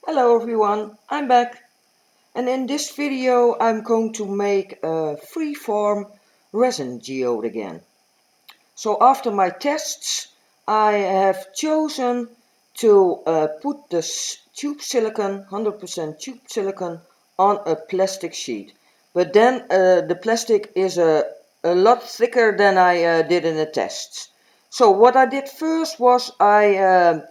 Hello everyone, I'm back, and in this video I'm going to make a free-form resin geode again. So after my tests I have chosen to put the tube silicone, 100% tube silicone, on a plastic sheet. But then the plastic is a lot thicker than I did in the tests. So what I did first was I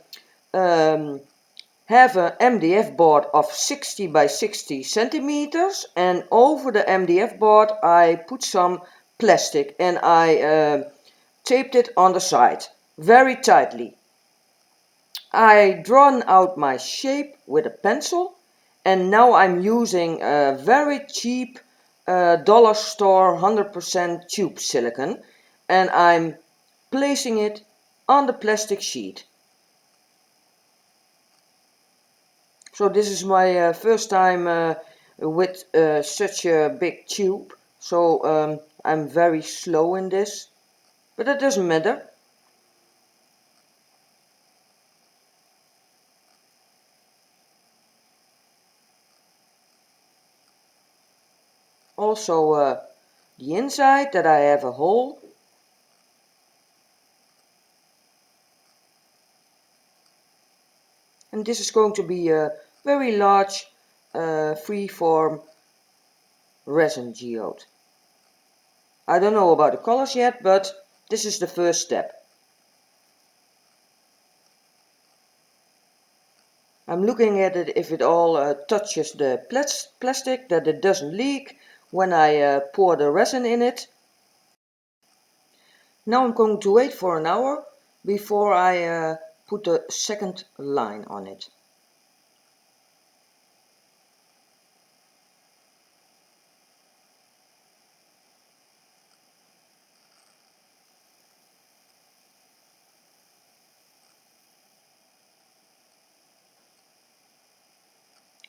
have an MDF board of 60 by 60 centimeters, and over the MDF board I put some plastic and I taped it on the side very tightly. I drawn out my shape with a pencil, and now I'm using a very cheap dollar store 100% tube silicone, and I'm placing it on the plastic sheet. So this is my first time with such a big tube, so I'm very slow in this, but it doesn't matter. Also the inside, that I have a hole, and this is going to be a very large free-form resin geode. I don't know about the colors yet, but this is the first step. I'm looking at it if it all touches the plastic, that it doesn't leak when I pour the resin in it. Now I'm going to wait for an hour before I put the second line on it.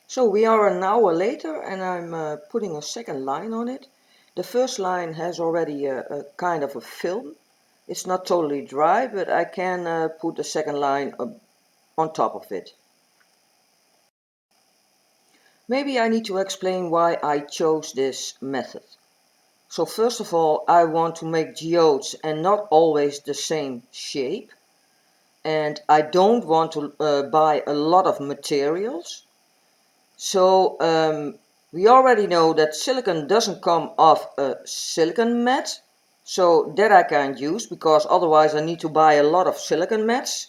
So we are an hour later and I'm putting a second line on it. The first line has already a kind of a film. It's not totally dry, but I can put the second line on top of it. Maybe I need to explain why I chose this method. So first of all, I want to make geodes and not always the same shape. And I don't want to buy a lot of materials. So we already know that silicone doesn't come off a silicone mat, so that I can't use because otherwise I need to buy a lot of silicone mats.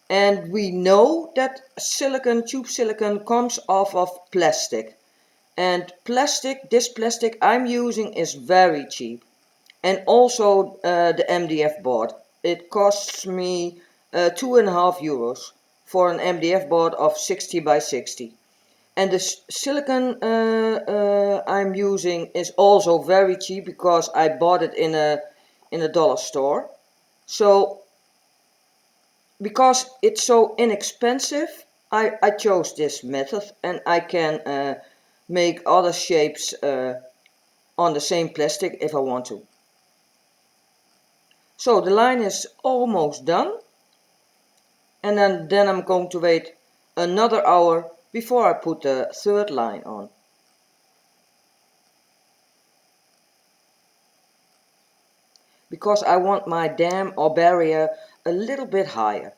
And we know that silicone, tube silicone, comes off of plastic. And plastic, this plastic I'm using is very cheap. And also the MDF board. It costs me €2.50 for an MDF board of 60 by 60. And the silicone I'm using is also very cheap because I bought it in a dollar store. So because it's so inexpensive, I chose this method, and I can make other shapes on the same plastic if I want to. So the line is almost done, and then I'm going to wait another hour before I put the third line on. Because I want my dam or barrier a little bit higher.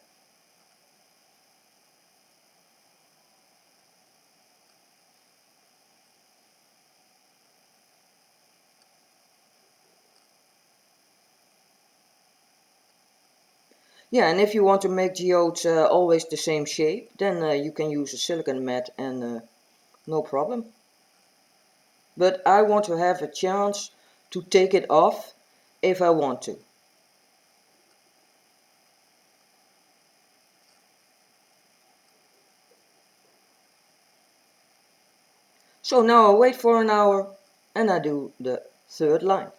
Yeah, and if you want to make geodes always the same shape, then you can use a silicone mat and no problem. But I want to have a chance to take it off if I want to. So now I wait for an hour and I do the third line.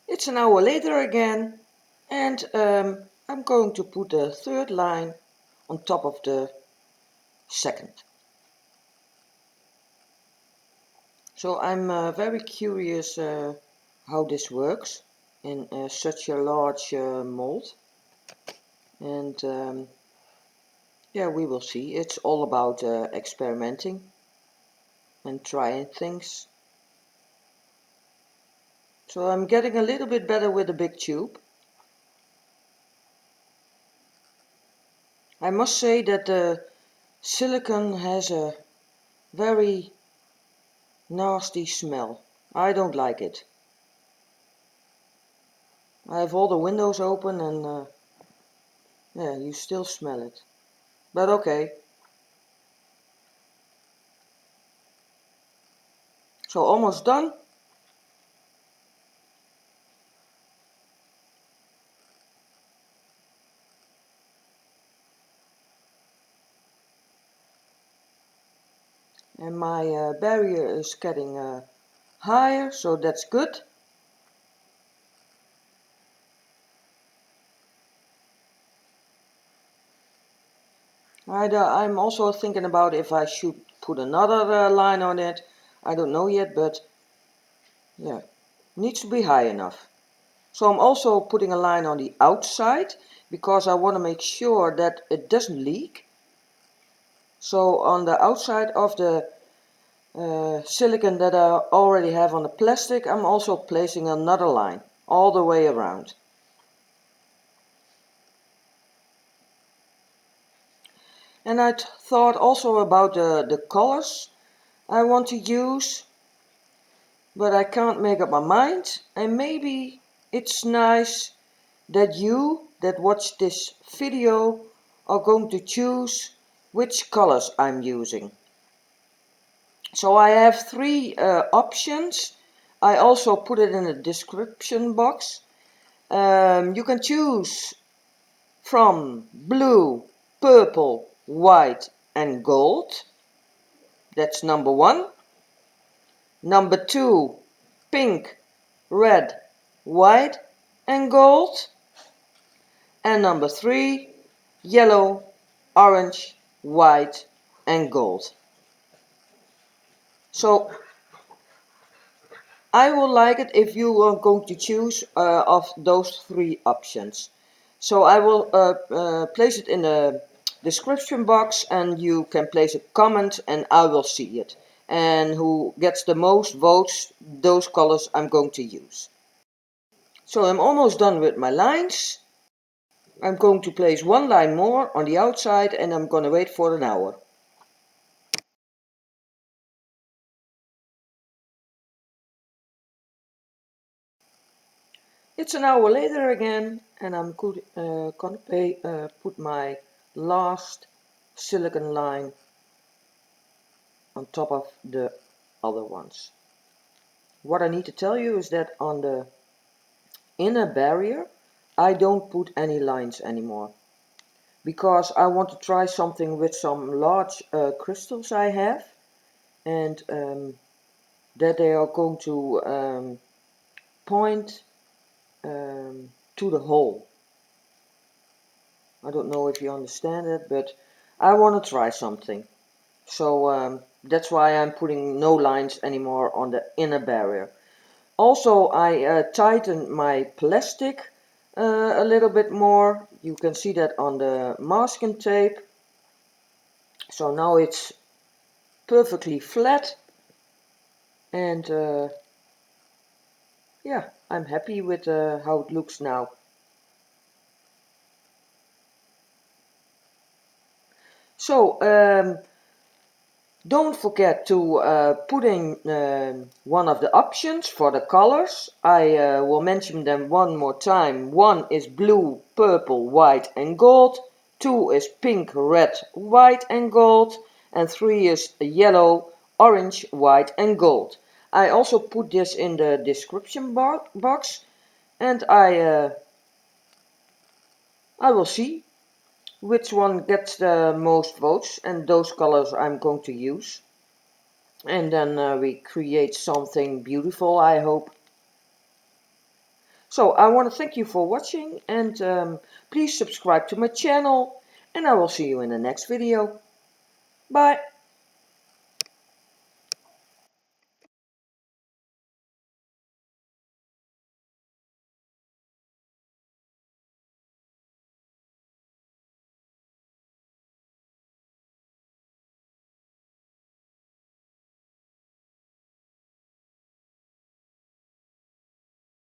It's an hour later again, and I'm going to put the third line on top of the second. So I'm very curious how this works in such a large mold, and yeah, we will see. It's all about experimenting and trying things. So I'm getting a little bit better with the big tube. I must say that the silicone has a very nasty smell. I don't like it. I have all the windows open and yeah, you still smell it. But okay. So almost done. And my barrier is getting higher, so that's good. I'm also thinking about if I should put another line on it. I don't know yet, but yeah, needs to be high enough. So I'm also putting a line on the outside because I want to make sure that it doesn't leak. So on the outside of the silicone that I already have on the plastic, I'm also placing another line all the way around. And I thought also about the colors I want to use, but I can't make up my mind, and maybe it's nice that you that watch this video are going to choose which colors I'm using. So I have three options. I also put it in the description box. You can choose from blue, purple, white and gold. That's number 1. Number 2, pink, red, white and gold. And number 3, yellow, orange, white and gold. So I will like it if you are going to choose of those 3 options. So I will place it in the description box, and you can place a comment and I will see it. And who gets the most votes, those colors I'm going to use. So I'm almost done with my lines. I'm going to place 1 line more on the outside and I'm going to wait for an hour. It's an hour later again, and I'm gonna put my last silicone line on top of the other ones. What I need to tell you is that on the inner barrier I don't put any lines anymore, because I want to try something with some large crystals I have, and that they are going to point to the hole. I don't know if you understand it, but I want to try something. So that's why I'm putting no lines anymore on the inner barrier. Also, I tightened my plastic a little bit more. You can see that on the masking tape. So now it's perfectly flat, and yeah, I'm happy with how it looks now. So don't forget to put in one of the options for the colors. I will mention them one more time. 1 is blue, purple, white and gold. 2 is pink, red, white and gold. And 3 is yellow, orange, white and gold. I also put this in the description box, and I will see which one gets the most votes, and those colors I'm going to use. And then we create something beautiful, I hope. So I want to thank you for watching, and please subscribe to my channel, and I will see you in the next video. Bye!